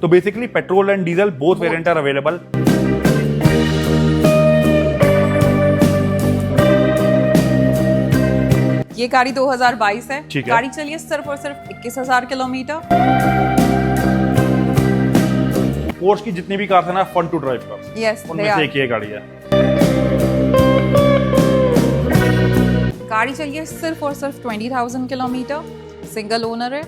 तो basically petrol and diesel both variant are available. ये गाड़ी 2022 है। ठीक है। गाड़ी चलिए सिर्फ और सिर्फ 21,000 किलोमीटर। पोर्श की जितनी भी कार है ना fun to drive car, yes उनमें से एक ये गाड़ी है। गाड़ी चलिए सिर्फ और सिर्फ 20,000 किलोमीटर, सिंगल ओनर है।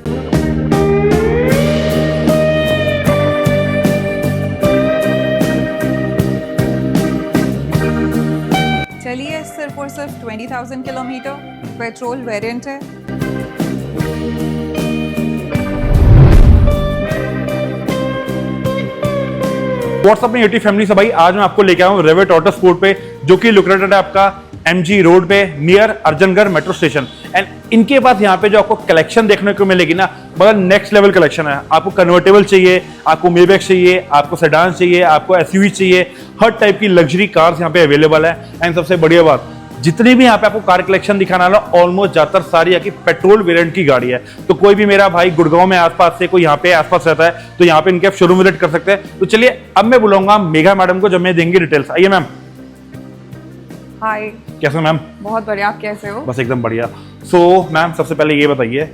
चलिए सिर्फ और सिर्फ 20,000 किलोमीटर, पेट्रोल वेरिएंट है। व्हाट्सअप में यूटी फैमिली से भाई, आज मैं आपको लेके आया हूँ रेवेट ऑटो स्पोर्ट पे, जो कि लोकेटेड है आपका एमजी रोड पे near Arjangarh metro station. And इनके पास यहाँ पे जो आपको कलेक्शन देखने को मिलेगी ना, मगर नेक्स्ट लेवल कलेक्शन है। आपको कन्वर्टेबल चाहिए, आपको मेबैक चाहिए, आपको सेडान चाहिए, आपको एसयूवी चाहिए, हर टाइप की लग्जरी कार्स यहाँ पे अवेलेबल है। एंड सबसे बढ़िया बात, जितनी भी यहाँ पे आपको कार कलेक्शन दिखाना है, ऑलमोस्ट ज्यादातर सारी आपकी पेट्रोल वेरिएंट की गाड़ी है। तो कोई भी मेरा भाई गुड़गांव में आसपास से कोई यहाँ पे आसपास रहता है तो यहाँ पे इनके आप शोरूम विजिट कर सकते हैं। तो चलिए अब मैं बुलाऊंगा मेघा मैडम को, जब मैं देंगे डिटेल्स। आइए मैम। हाय, कैसे मैम? बहुत बढ़िया, आप कैसे हो? बस एकदम बढ़िया। सो मैम, सबसे पहले ये बताइए,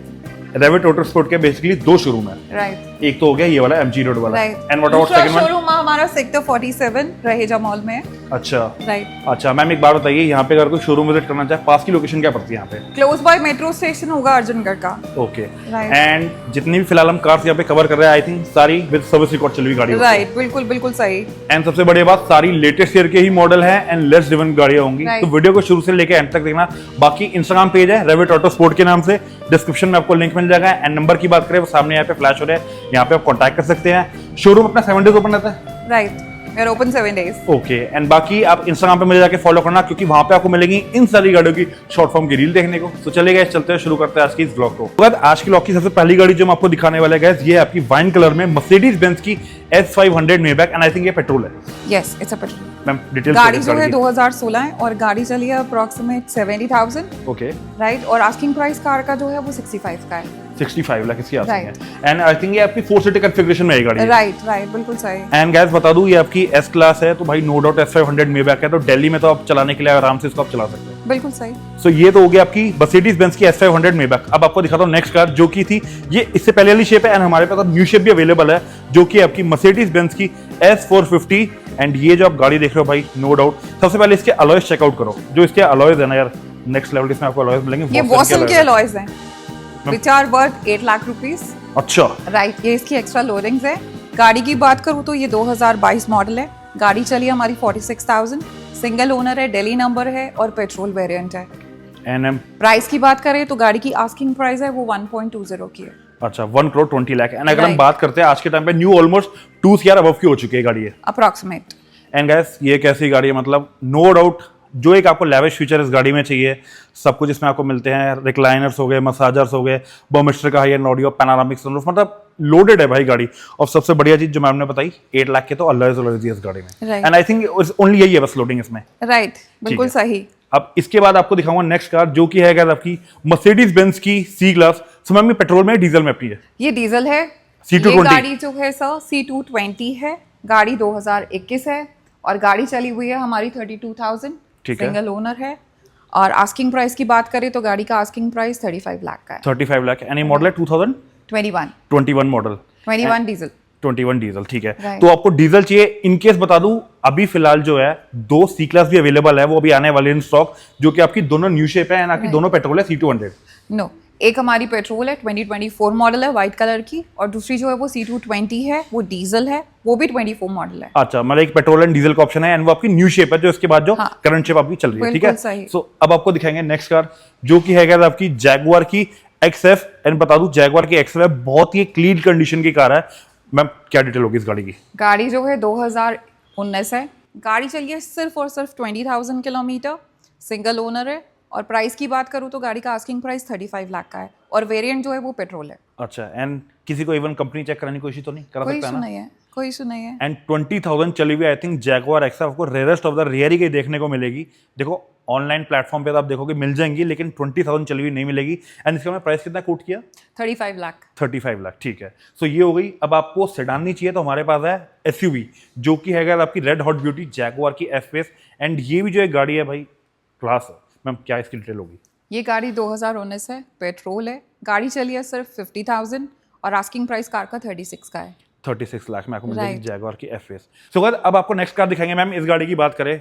रेवेट ऑटो स्पोर्ट के बेसिकली दो शोरूम है। राइट। एक तो हो गया ये वाला एमजी रोड वाला, right. And what about second one? Showroom हमारा सेक्टर 47 रहेजा मॉल में है। अच्छा राइट। अच्छा मैम, एक बात बताइए, यहाँ पे अगर कोई शोरूम विजिट करना चाहे, पास की लोकेशन क्या पड़ती है यहाँ पे? क्लोज बाय मेट्रो स्टेशन होगा अर्जनगढ़ का। ओके। Right. एंड जितनी भी फिलहाल हम कार्स यहाँ पे कवर कर रहे हैं, आई थिंक सारी विद सर्विस रिकॉर्ड चली हुई गाड़ी होगी। राइट, बिल्कुल बिल्कुल सही। एंड सबसे बड़ी बात, सारी लेटेस्ट ईयर के ही मॉडल है एंड लेस ड्रिवन गाड़ियां होंगी। Right. तो वीडियो को शुरू से लेकर एंड तक देखना। बाकी इंस्टाग्राम पेज है रेवेट ऑटो स्पोर्ट के नाम से, डिस्क्रिप्शन में आपको लिंक मिल जाएगा। एंड नंबर की बात करें, वो सामने यहाँ पे फ्लैश हो रहा है, यहाँ पे आप कॉन्टैक्ट कर सकते हैं। शोरूम अपना 7 डेज ओपन रहता है। Right, we are open 7 days. Okay. And बाकी आप इंस्टाग्राम पे मुझे जाके फॉलो करना, क्योंकि वहां पे आपको मिलेगी इन सारी गाड़ियों की शॉर्ट फॉर्म की रील देखने को। तो चलिए गाइस, चलते हैं, शुरू करते हैं आज की इस ब्लॉग को। तो आज की ब्लॉग की सबसे पहली गाड़ी जो मैं आपको दिखाने वाला है गाइस, ये है आपकी वाइन कलर में मर्सिडीज बेंज की S500 Maybach. And I think ये पेट्रोल है। Yes, it's a petrol. Ma'am details. गाड़ी जो है 2016 है और गाड़ी चली है अप्रोक्सीमेट 70,000। ओके। राइट। और आस्किंग प्राइस कार का जो है वो 65 का है। 65 लाख इसकी आती है। Right. एंड आई थिंक ये आपकी 4 सीटर कॉन्फ़िगरेशन में है गाड़ी। राइट राइट, बिल्कुल सही। एंड गाइस बता दूं, ये आपकी एस क्लास है, तो भाई नो डाउट S500 मेबैक है, तो दिल्ली में तो आप चलाने के लिए आराम से इसको आप चला सकते हैं। बिल्कुल सही। सो ये तो हो गया आपकी मर्सिडीज बेंज की S500 मेबैक। अब आपको दिखाता हूं नेक्स्ट कार, जो की थी ये इससे पहले वाली शेप है। एंड हमारे पास अब न्यू शेप भी अवेलेबल है, जो कि आपकी मर्सिडीज बेंज की S450। एंड ये जो आप गाड़ी देख रहे हो भाई, नो डाउट, सबसे पहले इसके अलॉयज चेकआउट करो। जो इसके अलॉयज है ना यार, नेक्स्ट लेवल इसमें आपको अलॉयज मिलेंगे। ये बॉसन के अलॉयज हैं, which are worth 8 lakh rupees. अच्छा। राइट। ये इसकी एक्स्ट्रा लोडिंग्स है। गाड़ी की बात करूँ तो ये 2022 मॉडल है। गाड़ी चली हमारी 46,000, सिंगल ओनर है, दिल्ली नंबर है और पेट्रोल वेरिएंट है। एनएम प्राइस की बात करें तो गाड़ी की आस्किंग प्राइस है वो 1.20 की है। अच्छा, 1 करोड़ 20 लाख। एंड अगर हम Right. बात करते हैं आज के टाइम पे, न्यू ऑलमोस्ट 2 CR अबव की हो चुकी है गाड़ी है। अप्रोक्सीमेट। एंड गाइस, ये कैसी गाड़ी है, मतलब नो डाउट जो एक आपको लेविश फीचर इस गाड़ी में चाहिए, सब कुछ इसमें आपको मिलते हैं। रिक्लाइनर्स हो गए, मसाजर्स हो गए, बर्मिस्टर का हाई-एंड ऑडियो, पैनोरामिक सनरूफ, मतलब लोडेड है भाई गाड़ी। और सबसे बढ़िया चीज जो मैम ने बताई, 8 लाख के तो अलॉयज है इस गाड़ी में। Right. And I think only यही है बस लोडिंग इसमें। राइट, बिल्कुल है। सही। अब इसके बाद आपको दिखाऊंगा नेक्स्ट कार, जो कि है गाइस आपकी मर्सिडीज बेंज की सी क्लास। सो मैम, ये पेट्रोल में डीजल में अपनी है? ये डीजल है। C220। ये गाड़ी जो है सर C220 है। गाड़ी 2021 है और गाड़ी चली हुई है हमारी 32,000। ठीक है। सिंगल ओनर है। और आस्किंग प्राइस की बात करें तो गाड़ी का आस्किंग प्राइस 35 लाख का है। 35 लाख। एंड ये मॉडल है 21 मॉडल। 21 डीजल। 21 डीजल, ठीक है। Right. तो आपको डीजल चाहिए, इनकेस बता दूं, अभी फिलहाल जो है 2 सी क्लास भी अवेलेबल है, वो अभी आने वाले इन स्टॉक, जो कि आपकी दोनों न्यू शेप है एंड आपकी दोनों पेट्रोल है C200। नो, एक हमारी पेट्रोल है 2024 मॉडल है व्हाइट कलर की, और दूसरी जो है वो C220 है, वो डीजल है, वो भी 24 मॉडल है। अच्छा, मतलब एक पेट्रोल एंड डीजल का ऑप्शन है, एंड वो आपकी न्यू शेप है, जो इसके बाद जो हाँ। करंट शेप आपकी चल रही है, ठीक है। बिल्कुल सही। सो अब आपको दिखाएंगे नेक्स्ट कार, जो कि है गाइस आपकी जैगुआर की XF। एंड बता दूं, जैगुआर की XF बहुत ही क्लीन कंडीशन की कार है। मैम, क्या डिटेल होगी इस गाड़ी की? गाड़ी जो है 2019 है। गाड़ी चलिए सिर्फ और सिर्फ 20,000 किलोमीटर, सिंगल ओनर है। और प्राइस की बात करूँ तो गाड़ी का आस्किंग प्राइस 35 लाख का है और वेरिएंट जो है वो पेट्रोल है। अच्छा, एंड किसी को इवन कंपनी चेक कराने की कोशिश तो नहीं करा कोई सकता इशू है ना? नहीं है, कोई इशू नहीं है। एंड 20,000 चली हुई, आई थिंक जैगुआर एक्सएफ आपको रेयरेस्ट ऑफ द रेयर ही कहीं देखने को मिलेगी। देखो ऑनलाइन प्लेटफॉर्म पे तो आप देखोगे मिल जाएंगी, लेकिन 20,000 चली हुई नहीं मिलेगी। एंड इसका मैं प्राइस कितना कोट किया? 35 लाख। 35 लाख, ठीक है। सो ये हो गई। अब आपको सेडान नहीं चाहिए तो हमारे पास है एसयूवी, जो कि है अगर आपकी रेड हॉट ब्यूटी जैगुआर की एफ पेस। एंड ये भी जो एक गाड़ी है भाई क्लास है। मैम क्या इसकी डिटेल होगी? ये गाड़ी 2019 है, पेट्रोल है, गाड़ी चली है सिर्फ 50,000 और आस्किंग प्राइस कार का 36 का है। 36 लाख में आपको मिल जाएगी Right. जैगुआर की एफ पेस। सो अब आपको नेक्स्ट कार दिखाएंगे। मैम इस गाड़ी की बात करें, ये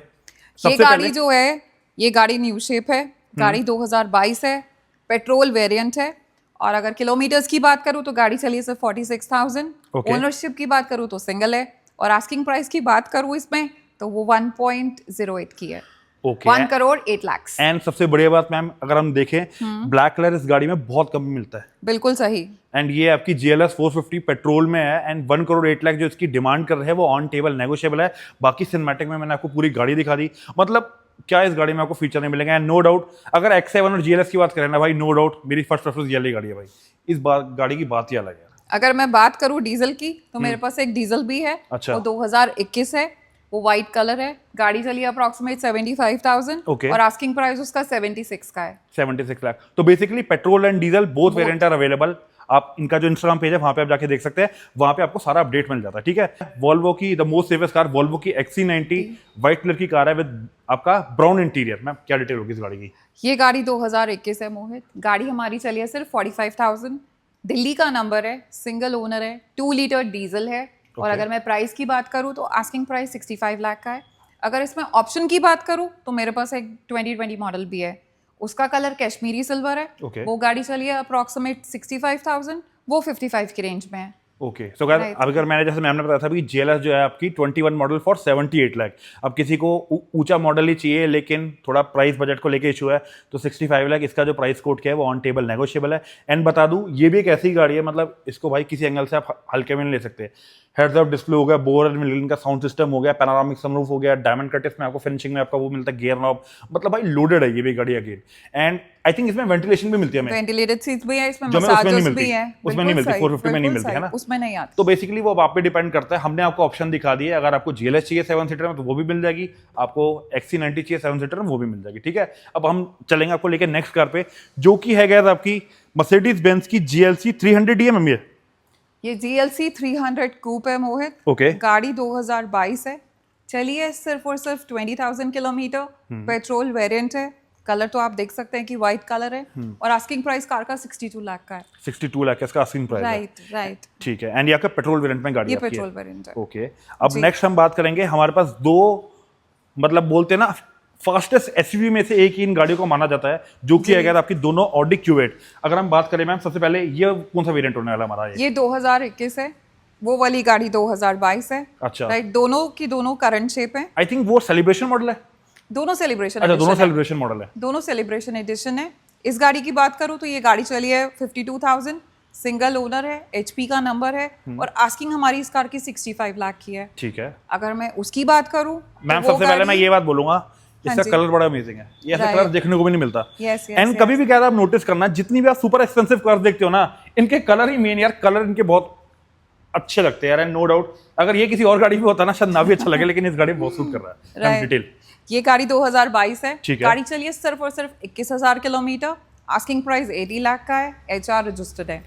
सबसे गाड़ी पहले जो है, ये गाड़ी न्यू शेप है, गाड़ी 2022 है, पेट्रोल वेरिएंट है। और अगर किलोमीटर्स की बात करूँ तो गाड़ी चली है सिर्फ 46,000। Okay. ओनरशिप की बात करूँ तो सिंगल है, और आस्किंग प्राइस की बात करूँ इसमें तो वो 1.08 की है। ओके 1 करोड़ 8 लाख। एंड सबसे बढ़िया बात मैम, अगर हम देखें ब्लैक कलर इस गाड़ी में बहुत कम मिलता है। बिल्कुल सही। एंड ये आपकी GLS 450 पेट्रोल में है। एंड 1 करोड़ 8 लाख जो इसकी डिमांड कर रहे हैं वो ऑन टेबल नेगोशिएबल है। बाकी सिनेमैटिक में मैंने आपको पूरी गाड़ी दिखा दी। मतलब क्या इस गाड़ी में आपको फीचर नहीं मिलेंगे। एंड नो डाउट अगर X7 और GLS की बात करें ना भाई, नो डाउट मेरी फर्स्ट प्रेफरेंस ये वाली गाड़ी है भाई। इस बार गाड़ी की बात ही अलग है। अगर मैं बात करूँ डीजल की तो मेरे पास एक डीजल भी है। अच्छा। वो 2021 है, वो वाइट कलर है, गाड़ी चली है अप्रॉक्सीमेट 75,000। Okay. और आस्किंग प्राइस उसका 76 का है। 76 लाख। तो basically petrol and diesel both variant are available. आप इनका जो इंस्टाग्राम पेज है वहां पे आप जाके देख सकते हैं, वहां पे आपको सारा अपडेट मिल जाता है। ठीक है। वॉल्वो की the most safest car, Volvo की XC90 व्हाइट कलर की कार है विद आपका ब्राउन इंटीरियर। मैम क्या डिटेल होगी इस गाड़ी की? ये गाड़ी 2021 है मोहित, गाड़ी हमारी चली है सिर्फ 45,000। दिल्ली का नंबर है, सिंगल ओनर है, 2 लीटर डीजल है। और अगर मैं प्राइस की बात करूँ तो आस्किंग प्राइस 65 लाख का है। अगर इसमें ऑप्शन की बात करूँ तो मेरे पास एक 2020 मॉडल भी है, उसका कलर कश्मीरी सिल्वर है। Okay. वो गाड़ी चली है अप्रॉक्सीमेट 65,000, वो 55 की रेंज में है। ओके सो गाइस, अब अगर मैंने जैसे मैम ने बताया था कि GLS जो है आपकी 21 मॉडल फॉर 78 लाख। अब किसी को ऊंचा मॉडल ही चाहिए लेकिन थोड़ा प्राइस बजट को लेके इशू है तो 65 लाख इसका जो प्राइस कोड क्या है वो ऑन टेबल नेगोशिएबल है। एंड बता दूं ये भी एक ऐसी गाड़ी है, मतलब इसको भाई किसी एंगल से आप हल्के में नहीं ले सकते। हेड्स अप डिस्प्ले हो गया, बोर एंड का साउंड सिस्टम हो गया, पैनोरामिक सनरूफ हो गया, डायमंड कट इसमें आपको फिनिशिंग में आपका वो मिलता है गियर नॉब। मतलब भाई लोडेड है ये भी गाड़ी अगेन। एंड आई थिंक इसमें वेंटिलेशन भी मिलती है हमें, वेंटिलेटेड सीट्स भी है इसमें, जो हमें उसमें नहीं मसाजर्स मिलती। भी है। उसमें नहीं मिलती, 450 में नहीं मिलती है ना, उसमें नहीं आती। तो बेसिकली वो अब आप पे डिपेंड करता है। हमने आपको ऑप्शन दिखा दिए, अगर आपको GLS चाहिए 7 सीटर में तो वो भी मिल जाएगी, आपको XC90 चाहिए 7 सीटर में वो भी मिल जाएगी। ठीक है। अब हम चलेंगे आपको लेके नेक्स्ट कार पे, जो कि है गाइस आपकी मर्सिडीज बेंज की GLC 300 DM है। ये GLC 300 कूप है मोहित। ओके। गाड़ी 2022 है, चलिए सिर्फ और सिर्फ 20,000 किलोमीटर, पेट्रोल वेरिएंट है, कलर तो आप देख सकते हैं कि व्हाइट कलर है। और आस्किंग प्राइस कार का 62 लाख का है। 62 लाख इसका आस्किंग प्राइस है। राइट। ठीक है। एंड ये आपका पेट्रोल वेरिएंट में गाड़ी ये आपकी है। पेट्रोल वेरिएंट है। ओके। अब नेक्स्ट हम बात करेंगे, हमारे पास दो मतलब बोलते हैं ना फास्टेस्ट एसयूवी में से एक ही इन गाड़ियों को माना जाता है, जो कि अगर आपकी दोनों ऑडी क्यूवेट। अगर हम बात करें मैम सबसे पहले ये कौन सा वेरिएंट होने वाला हमारा? ये 2021 है, वो वाली गाड़ी 2022 है। अच्छा। राइट, दोनों की दोनों करंट शेप है। आई थिंक वो सेलिब्रेशन मॉडल है। दोनों सेलिब्रेशन। अच्छा, दोनों सेलिब्रेशन मॉडल है। दोनों सेलिब्रेशन एडिशन है। इस गाड़ी की बात करूँ तो ये गाड़ी चली है 52,000, सिंगल ओनर है, HP का नंबर है। और आस्किंग हमारी इस कार की 65 लाख की है। ठीक है। अगर मैं उसकी बात करूँ मैम सबसे पहले मैं ये बात बोलूंगा, इसका जी। कलर बड़ा अमेजिंग है। ये ऐसा कलर देखने को भी नहीं मिलता। Yes, एंड कभी भी क्या आप नोटिस करना, जितनी भी आप सुपर एक्सपेंसिव कार्स देखते हो ना, इनके कलर ही मेन यार, कलर इनके बहुत अच्छे लगते हैं यार। नो डाउट अगर ये किसी और गाड़ी में होता ना शायद ना भी अच्छा लगे, लेकिन इस गाड़ी में बहुत सूट कर रहा है। डिटेल, ये गाड़ी 2022 है। ठीक है। गाड़ी चलिए सिर्फ और सिर्फ 21,000 किलोमीटर, आस्किंग प्राइस 80 लाख का है, HR रजिस्टर्ड है।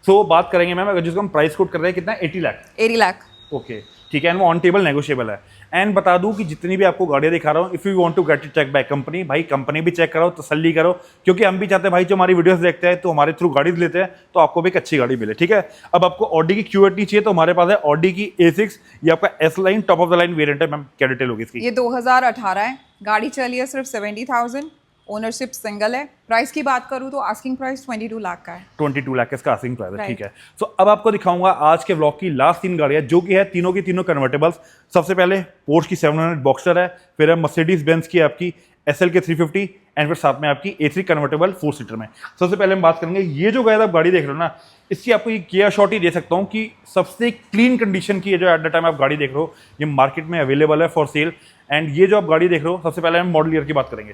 सो बात करेंगे मैम, अगर जिसको हम प्राइस कोट कर रहे हैं कितना, 80 लाख। 80 लाख। ओके ठीक है। एंड वो ऑन टेबल नेगोशिएबल है। एंड बता दूं कि जितनी भी आपको गाड़ियां दिखा रहा हूं, if you want to get it check by company, भाई कंपनी भी चेक करो, तसल्ली करो, क्योंकि हम भी चाहते हैं भाई जो हमारी वीडियोस देखते हैं तो हमारे थ्रू गाड़ी लेते हैं तो आपको भी एक अच्छी गाड़ी मिले। ठीक है। अब आपको ऑडी की Q80 चाहिए तो हमारे पास है ऑडी की A6, ये आपका S line top of the line variant है। मैम क्या डिटेल होगी इसकी? ये 2018 है, गाड़ी चली है सिर्फ 70,000, ओनरशिप सिंगल है। प्राइस की बात करूँ तो आस्किंग प्राइस 22 लाख का है। 22 लाख इसका आस्किंग प्राइस है। ठीक है। सो अब आपको दिखाऊंगा आज के व्लॉग की लास्ट 3 गाड़ियां, जो कि है तीनों की तीनों कन्वर्टेबल्स। सबसे पहले पोर्श की 700 बॉक्सर है, फिर है मर्सिडीज बेंज की आपकी SL के 350, एंड फिर साथ में आपकी A3 कन्वर्टेबल 4 सीटर में। सबसे पहले हम बात करेंगे, ये जो गाड़ी आप गाड़ी देख रहे हो ना, इसकी आपको ये किया शॉट ही दे सकता हूँ कि सबसे क्लीन कंडीशन की है जो एट द टाइम आप गाड़ी देख रहे हो, ये मार्केट में अवेलेबल है फॉर सेल। एंड ये जो आप गाड़ी देख रहे हो, सबसे पहले हम मॉडल ईयर की बात करेंगे।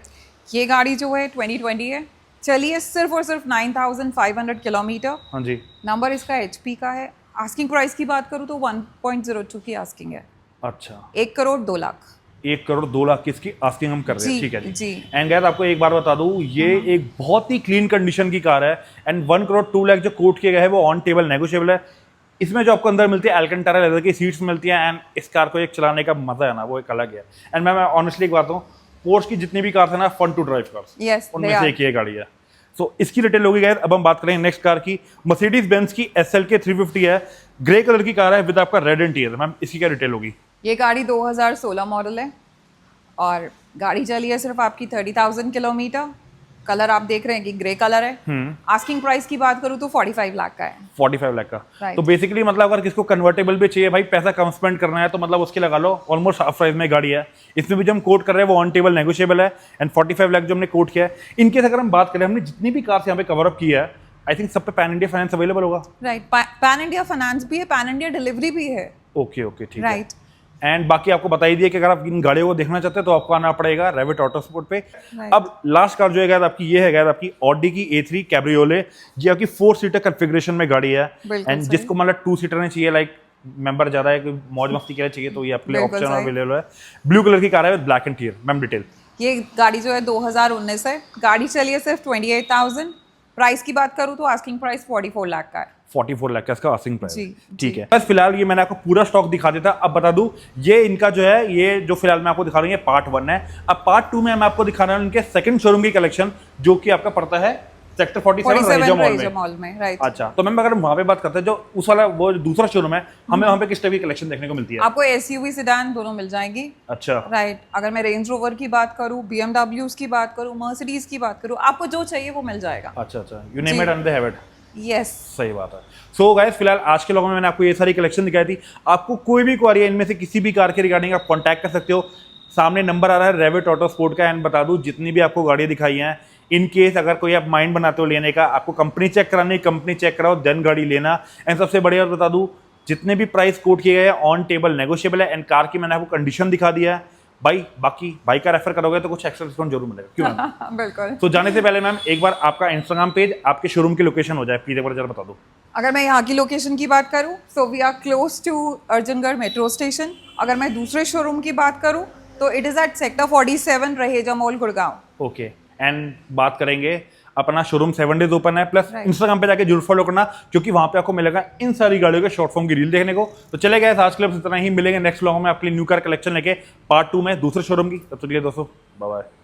ये गाड़ी जो है 2020 है, चलिए सिर्फ और सिर्फ 9,500 किलोमीटर। हाँ जी। नंबर इसका HP का है। आस्किंग प्राइस की बात करूँ तो 1.02 की आस्किंग है। अच्छा। 1 करोड़ 2 लाख। 1,02,00,000 की इसकी आस्किंग हम कर रहे हैं, जी, ठीक है जी। एंड गाइस आपको एक बार बता दूं, ये एक बहुत ही क्लीन कंडीशन की कार है एंड 1,02,00,000 जो कोट किया गया है वो ऑन टेबल नेगोशिएबल है। इसमें जो आपको अंदर मिलती है एल्केंटारा लेदर की सीट्स मिलती हैं एंड इस कार को एक चलाने का मजा है ना वो एक अलग है। एंड मैं ऑनेस्टली एक बात हूँ, पोर्श की जितनी भी कार है ना fun to drive cars, Yes, उनमें they से are. एक ये गाड़ी है। सो इसकी डिटेल होगी गाइस। अब हम बात करेंगे नेक्स्ट कार की, मर्सिडीज बेंज की SLK 350 है, ग्रे कलर की कार है विद आपका रेड इंटीरियर। मैम इसकी क्या डिटेल होगी? ये गाड़ी 2016 मॉडल है और गाड़ी चली है सिर्फ आपकी 30,000 किलोमीटर। कलर आप देख रहे हैं कि ग्रे कलर है। आस्किंग प्राइस की बात करूँ तो 45 लाख का है। 45 लाख का। Right. तो बेसिकली मतलब अगर किसको कन्वर्टेबल भी चाहिए भाई, पैसा कम स्पेंड करना है तो मतलब उसके लगा लो, ऑलमोस्ट हाफ प्राइस में गाड़ी है। इसमें भी जो हम कोट कर रहे हैं वो ऑन टेबल नेगोशिएबल है एंड 45 लाख जो हमने कोट किया है। इनकेस अगर हम बात करें, हमने जितनी भी कार्स यहाँ पे कवर अप की है, आई थिंक सब पे पैन इंडिया फाइनेंस अवेलेबल होगा। राइट, पैन इंडिया फाइनेंस भी है, पैन इंडिया डिलीवरी भी है। ओके ओके ठीक है। राइट, एंड बाकी आपको बता ही दिया कि अगर आप इन गाड़ियों को देखना चाहते हैं तो आपको आना पड़ेगा रेविट ऑटो स्पोर्ट पे। अब लास्ट कार जो है गाइस आपकी, ये है गाइस आपकी ऑडी की A3 कैब्रियोले, जी आपकी 4 सीटर कॉन्फ़िगरेशन में गाड़ी है बिल्कुल एंड सही। जिसको मतलब 2 सीटर में चाहिए, लाइक मेंबर ज्यादा है, कोई मौज मस्ती के लिए चाहिए तो ये आपके लिए बिल्कुल ऑप्शन सही। अवेलेबल है। ब्लू कलर की कार है with black interior. Ma'am detail? ये गाड़ी जो है 2019 है, गाड़ी चली है सिर्फ 28,000। प्राइस की बात करूँ तो आस्किंग प्राइस 44 लाख का है। 44 लाख का इसका आस्किंग प्राइस। जी, ठीक है, बस फिलहाल ये मैंने आपको पूरा स्टॉक दिखा देता। अब बता दूं, ये इनका जो है, ये जो फिलहाल मैं आपको दिखा रहा हूँ, ये पार्ट 1 है। अब पार्ट 2 में मैं आपको दिखा रहा हूँ इनके सेकंड शोरूम की कलेक्शन, जो कि आपका पड़ता है सेक्टर 47 रहीजा मॉल में। राइट। अच्छा, तो मैम अगर वहाँ पे बात करते हैं, जो उस वाला वो जो दूसरा शोरूम है, हमें वहाँ पे किस टाइप की कलेक्शन देखने को मिलती है? आपको SUV सेडान दोनों मिल जाएंगी। अच्छा, राइट, अगर मैं रेंज रोवर की बात करूँ, BMWs की बात करूँ, मर्सिडीज की बात करूँ, आपको जो चाहिए वो मिल जाएगा। अच्छा अच्छा, you name it and they have it. Yes. सही बात है। सो गाइस फिलहाल आज के लोगों में मैंने आपको ये सारी कलेक्शन दिखाई थी। आपको कोई भी क्वारी है इनमें से किसी भी कार के रिगार्डिंग आप कांटेक्ट कर सकते हो। सामने नंबर आ रहा है रेविट ऑटो स्पोर्ट का। एंड बता दूं, जितनी भी आपको गाड़ियां दिखाई हैं, इन केस अगर कोई आप माइंड बनाते हो लेने का, आपको कंपनी चेक करानी, कंपनी चेक कराओ देन गाड़ी लेना। एंड सबसे बढ़िया बता दूं, जितने भी प्राइस कोट किए गए हैं ऑन टेबल नेगोशिएबल है एंड कार की मैंने आपको कंडीशन दिखा दिया है भाई। बाकी भाई का रेफर करोगे तो कुछ एक्स्ट्रा डिस्काउंट जरूर मिलेगा, क्यों ना? बिल्कुल। तो जाने से पहले मैम एक बार आपका इंस्टाग्राम पेज, आपके शोरूम की लोकेशन हो जाए प्लीज एक बार जरा बता दो। अगर मैं यहाँ की लोकेशन की बात करूँ, so we are close to Arjangarh metro station. अगर मैं दूसरे शोरूम की बात करूँ तो it is at sector 47 Raheja mall Gurgaon. Okay, and बात करेंगे अपना शोरूम 7 डेज ओपन है, प्लस Right. इंस्टाग्राम पे जाके जरूर फॉलो करना, क्योंकि वहां पे आपको मिलेगा इन सारी गाड़ियों के शॉर्ट फॉर्म की रील देखने को। तो चले गए आज के लिए इतना ही, मिलेंगे नेक्स्ट व्लॉग में आपके लिए न्यू कार कलेक्शन लेके पार्ट 2 में दूसरे शोरूम की। तब तक के लिए दोस्तों बाय बाय।